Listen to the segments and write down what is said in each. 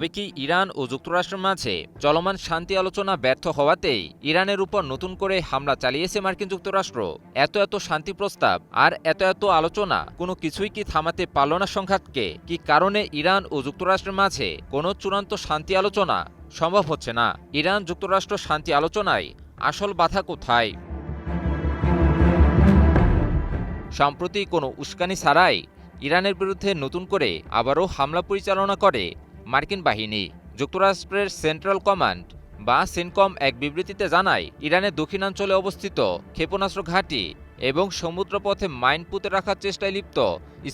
তবে কি ইরান ও যুক্তরাষ্ট্রের মাঝে চলমান শান্তি আলোচনা ব্যর্থ হওয়াতেই ইরানের উপর নতুন করে হামলা চালিয়েছে মার্কিন যুক্তরাষ্ট্র? এত শান্তি প্রস্তাব আর এত আলোচনা কোনো কিছুই কি থামাতে পারল না সংঘাতকে? কি কারণে ইরান ও যুক্তরাষ্ট্রের মাঝে কোনো চূড়ান্ত শান্তি আলোচনা সম্ভব হচ্ছে না? ইরান যুক্তরাষ্ট্র শান্তি আলোচনায় আসল বাধা কোথায়? সম্প্রতি কোনো উস্কানি ছাড়াই ইরানের বিরুদ্ধে নতুন করে আবারও হামলা পরিচালনা করে মার্কিন বাহিনী। যুক্তরাষ্ট্রের সেন্ট্রাল কমান্ড বা সেনকম এক বিবৃতিতে জানায়, ইরানের দক্ষিণাঞ্চলে অবস্থিত ক্ষেপণাস্ত্র ঘাঁটি এবং সমুদ্রপথে মাইন পুঁতে রাখার চেষ্টায় লিপ্ত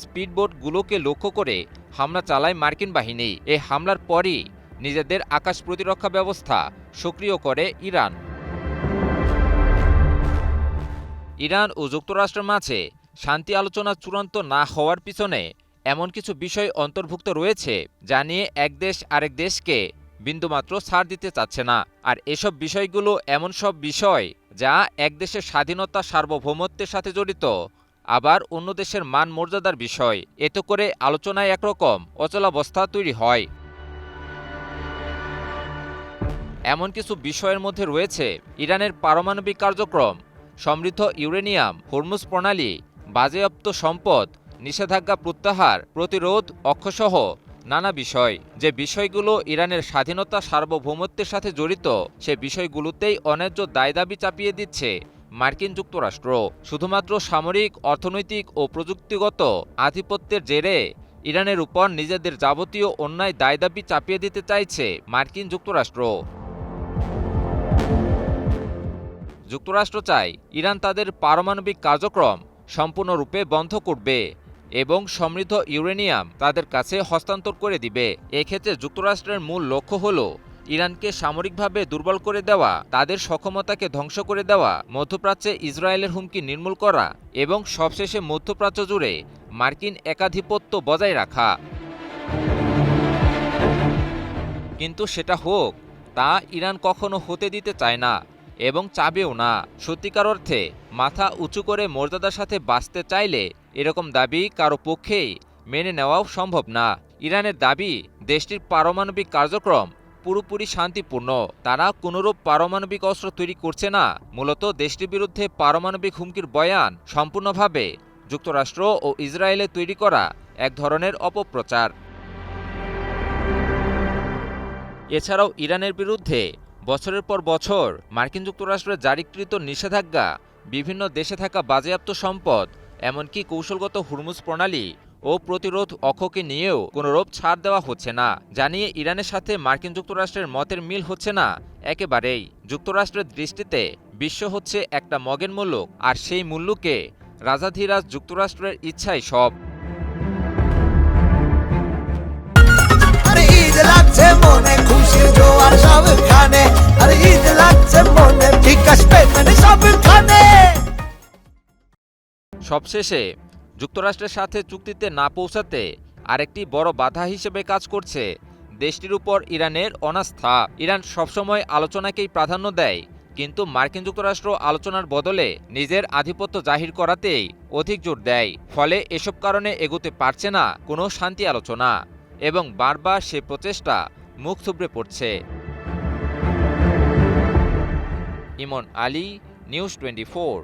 স্পিডবোটগুলোকে লক্ষ্য করে হামলা চালায় মার্কিন বাহিনী। এই হামলার পরই নিজেদের আকাশ প্রতিরক্ষা ব্যবস্থা সক্রিয় করে ইরান। ইরান ও যুক্তরাষ্ট্রের মাঝে শান্তি আলোচনা চূড়ান্ত না হওয়ার পিছনে এমন কিছু বিষয় অন্তর্ভুক্ত রয়েছে যা নিয়ে এক দেশ আরেক দেশকে বিন্দুমাত্র ছাড় দিতে চাচ্ছে না। আর এসব বিষয়গুলো এমন সব বিষয় যা এক দেশের স্বাধীনতা সার্বভৌমত্বের সাথে জড়িত, আবার অন্য দেশের মান মর্যাদার বিষয়। এতে করে আলোচনায় একরকম অচলাবস্থা তৈরি হয়। এমন কিছু বিষয়ের মধ্যে রয়েছে ইরানের পারমাণবিক কার্যক্রম, সমৃদ্ধ ইউরেনিয়াম, হরমুজ প্রণালী, বাজেয়াপ্ত সম্পদ, নিষেধাজ্ঞা প্রত্যাহার, প্রতিরোধ অক্ষসহ নানা বিষয়। যে বিষয়গুলো ইরানের স্বাধীনতা সার্বভৌমত্বের সাথে জড়িত, সে বিষয়গুলোতেই অন্যায্য দায়দাবি চাপিয়ে দিচ্ছে মার্কিন যুক্তরাষ্ট্র। শুধুমাত্র সামরিক, অর্থনৈতিক ও প্রযুক্তিগত আধিপত্যের জেরে ইরানের উপর নিজেদের যাবতীয় অন্যায় দায়দাবি চাপিয়ে দিতে চাইছে মার্কিন যুক্তরাষ্ট্র। যুক্তরাষ্ট্র চায় ইরান তাদের পারমাণবিক কার্যক্রম সম্পূর্ণরূপে বন্ধ করবে এবং সমৃদ্ধ ইউরেনিয়াম তাদের কাছে হস্তান্তর করে দিবে। এক্ষেত্রে যুক্তরাষ্ট্রের মূল লক্ষ্য হল ইরানকে সামরিকভাবে দুর্বল করে দেওয়া, তাদের সক্ষমতাকে ধ্বংস করে দেওয়া, মধ্যপ্রাচ্যে ইসরায়েলের হুমকি নির্মূল করা এবং সবশেষে মধ্যপ্রাচ্য জুড়ে মার্কিন একাধিপত্য বজায় রাখা। কিন্তু সেটা হোক, তা ইরান কখনো হতে দিতে চায় না এবং চাবেও না। সত্যিকার অর্থে মাথা উঁচু করে মর্যাদার সাথে বাঁচতে চাইলে এরকম দাবি কারো পক্ষেই মেনে নেওয়াও সম্ভব না। ইরানের দাবি, দেশটির পারমাণবিক কার্যক্রম পুরোপুরি শান্তিপূর্ণ। তারা কোনোরূপ পারমাণবিক অস্ত্র তৈরি করছে না। মূলত দেশটির বিরুদ্ধে পারমাণবিক হুমকির বয়ান সম্পূর্ণভাবে যুক্তরাষ্ট্র ও ইসরায়েলে তৈরি করা এক ধরনের অপপ্রচার। এছাড়াও ইরানের বিরুদ্ধে বছরের পর বছর মার্কিন যুক্তরাষ্ট্রের জারিকৃত নিষেধাজ্ঞা, বিভিন্ন দেশে থাকা বাজেয়াপ্ত সম্পদ, এমনকি কৌশলগত হরমুজ প্রণালী ও প্রতিরোধ অক্ষকে নিয়েও কোনোরূপ ছাড় দেওয়া হচ্ছে না। জানিয়ে ইরানের সাথে মার্কিন যুক্তরাষ্ট্রের মতের মিল হচ্ছে না একেবারেই। যুক্তরাষ্ট্রের দৃষ্টিতে বিশ্ব হচ্ছে একটা মগের মুলুক, আর সেই মুল্লুকে রাজাধিরাজ যুক্তরাষ্ট্রের ইচ্ছাই সব। সবশেষে যুক্তরাষ্ট্রের সাথে চুক্তিতে না পৌঁছাতে আরেকটি বড় বাধা হিসেবে কাজ করছে দেশটির উপর ইরানের অনাস্থা। ইরান সবসময় আলোচনাকেই প্রাধান্য দেয়, কিন্তু মার্কিন যুক্তরাষ্ট্র আলোচনার বদলে নিজের আধিপত্য জাহির করাতেই অধিক জোর দেয়। ফলে এসব কারণে এগোতে পারছে না কোনো শান্তি আলোচনা এবং বারবার সে প্রচেষ্টা মুখ থুবড়ে পড়ছে। ইমন আলী, নিউজ 24।